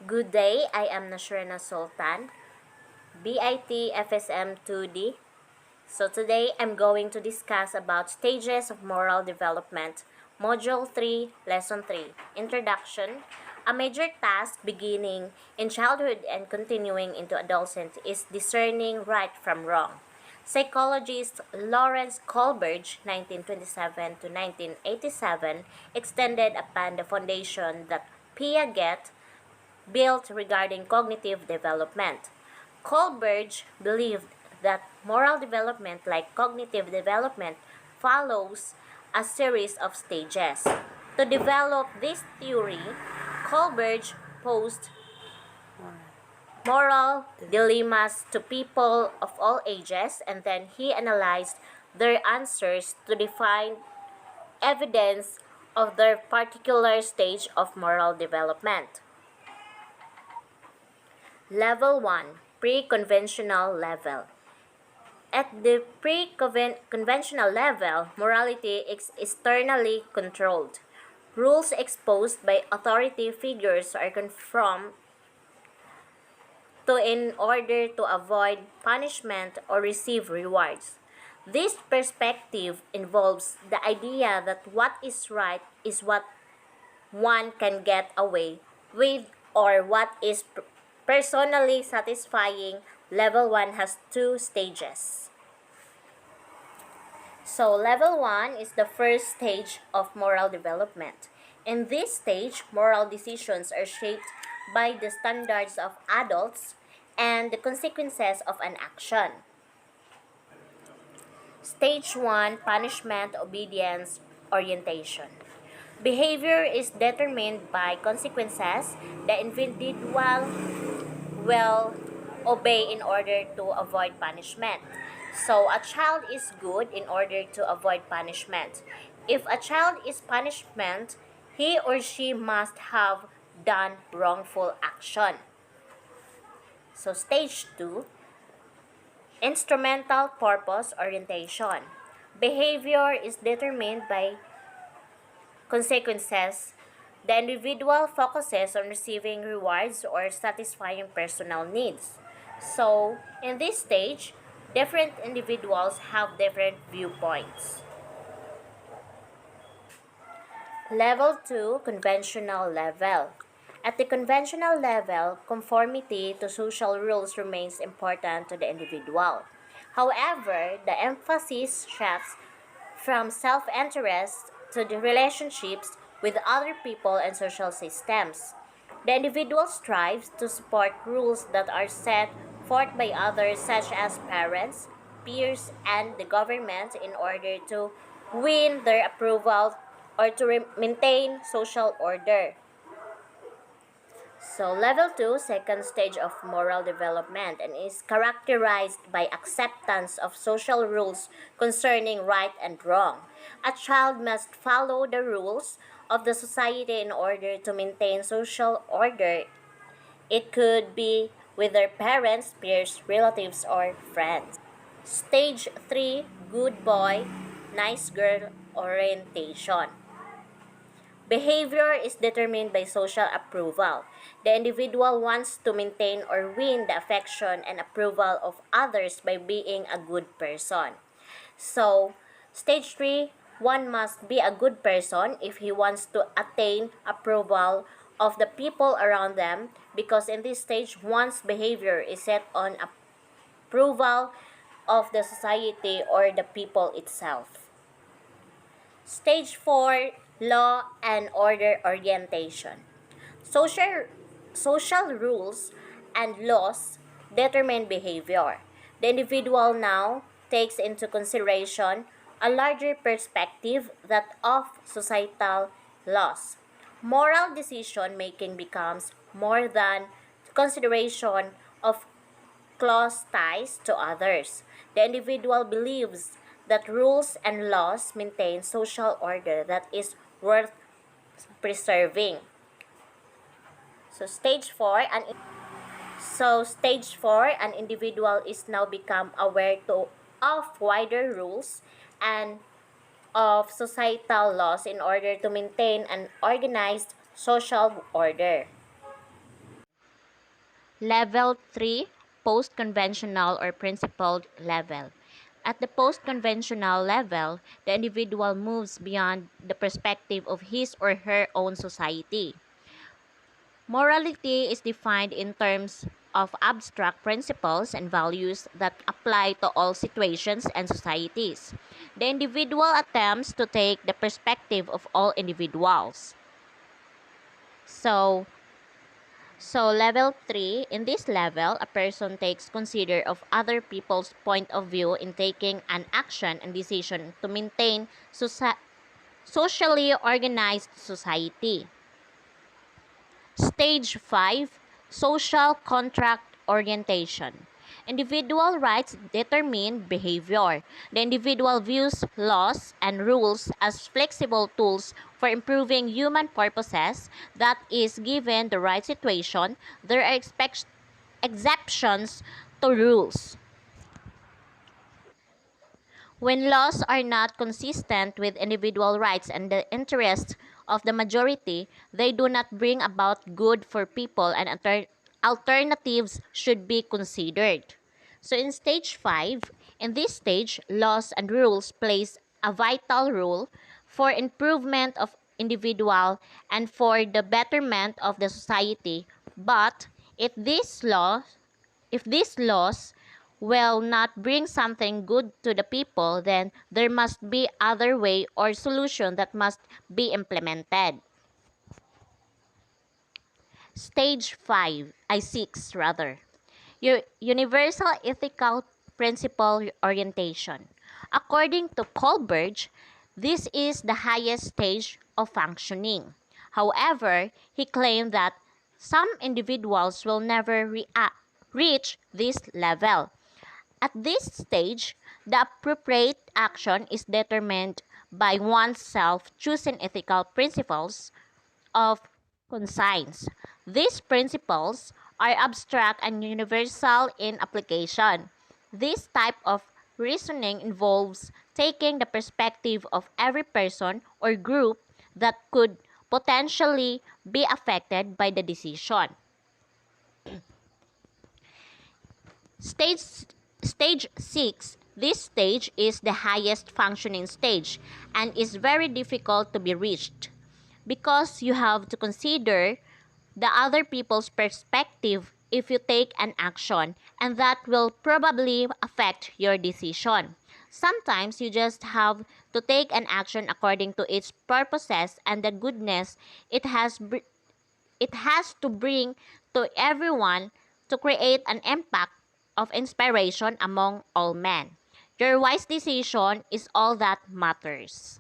Good day, I am Nashrena Sultan, BIT FSM 2D. So today I'm going to discuss about stages of moral development, Module 3, Lesson 3, Introduction. A major task beginning in childhood and continuing into adolescence is discerning right from wrong. Psychologist Lawrence Kohlberg, 1927 to 1987, extended upon the foundation that Piaget built regarding cognitive development. Kohlberg believed that moral development, like cognitive development, follows a series of stages. To develop this theory, Kohlberg posed moral dilemmas to people of all ages, and then he analyzed their answers to define evidence of their particular stage of moral development. Level 1, Pre-conventional level. At the pre-conventional level, morality is externally controlled. Rules exposed by authority figures are conformed to in order to avoid punishment or receive rewards. This perspective involves the idea that what is right is what one can get away with or what is personally satisfying. Level 1 has two stages. So level 1 is the first stage of moral development. In this stage, moral decisions are shaped by the standards of adults and the consequences of an action. Stage 1, punishment, obedience, orientation. Behavior is determined by consequences. The individual will obey in order to avoid punishment. So a child is good in order to avoid punishment. If a child is punishment, he or she must have done wrongful action. So stage 2, instrumental purpose orientation. Behavior is determined by consequences. The individual focuses on receiving rewards or satisfying personal needs. So, in this stage, different individuals have different viewpoints. Level 2, conventional level. At the conventional level, conformity to social rules remains important to the individual. However, the emphasis shifts from self-interest to the relationships with other people and social systems. The individual strives to support rules that are set forth by others such as parents, peers, and the government in order to win their approval or to maintain social order. So level 2, second stage of moral development, and is characterized by acceptance of social rules concerning right and wrong. A child must follow the rules of the society in order to maintain social order. It could be with their parents, peers, relatives, or friends. Stage 3, good boy, nice girl orientation. Behavior is determined by social approval. The individual wants to maintain or win the affection and approval of others by being a good person. So, stage 3, one must be a good person if he wants to attain approval of the people around them, because in this stage, one's behavior is set on approval of the society or the people itself. Stage 4, law and order orientation. Social, social rules and laws determine behavior. The individual now takes into consideration a larger perspective, that of societal laws. Moral decision making becomes more than consideration of close ties to others. The individual believes that rules and laws maintain social order that is worth preserving. So stage 4, an individual is now become aware of wider rules and of societal laws in order to maintain an organized social order. Level 3, post-conventional or principled level. At the post-conventional level, the individual moves beyond the perspective of his or her own society. Morality is defined in terms of abstract principles and values that apply to all situations and societies. The individual attempts to take the perspective of all individuals. So, So level 3, in this level, a person takes consider of other people's point of view in taking an action and decision to maintain socially organized society. Stage 5, social contract orientation. Individual rights determine behavior. The individual views laws and rules as flexible tools for improving human purposes. That is, given the right situation, there are exceptions to rules. When laws are not consistent with individual rights and the interests of the majority, they do not bring about good for people, and alternatives should be considered. So in stage 5, in this stage, laws and rules plays a vital role for improvement of individual and for the betterment of the society. But if these laws will not bring something good to the people, then there must be other way or solution that must be implemented. Stage 5, I 6 rather. Universal ethical principle orientation. According to Kohlberg, this is the highest stage of functioning. However, he claimed that some individuals will never reach this level. At this stage, the appropriate action is determined by oneself choosing ethical principles of conscience. These principles are abstract and universal in application. This type of reasoning involves taking the perspective of every person or group that could potentially be affected by the decision. Stage Stage 6. This stage is the highest functioning stage and is very difficult to be reached because you have to consider the other people's perspective if you take an action, and that will probably affect your decision. Sometimes you just have to take an action according to its purposes and the goodness it has it has to bring to everyone to create an impact of inspiration among all men. Your wise decision is all that matters.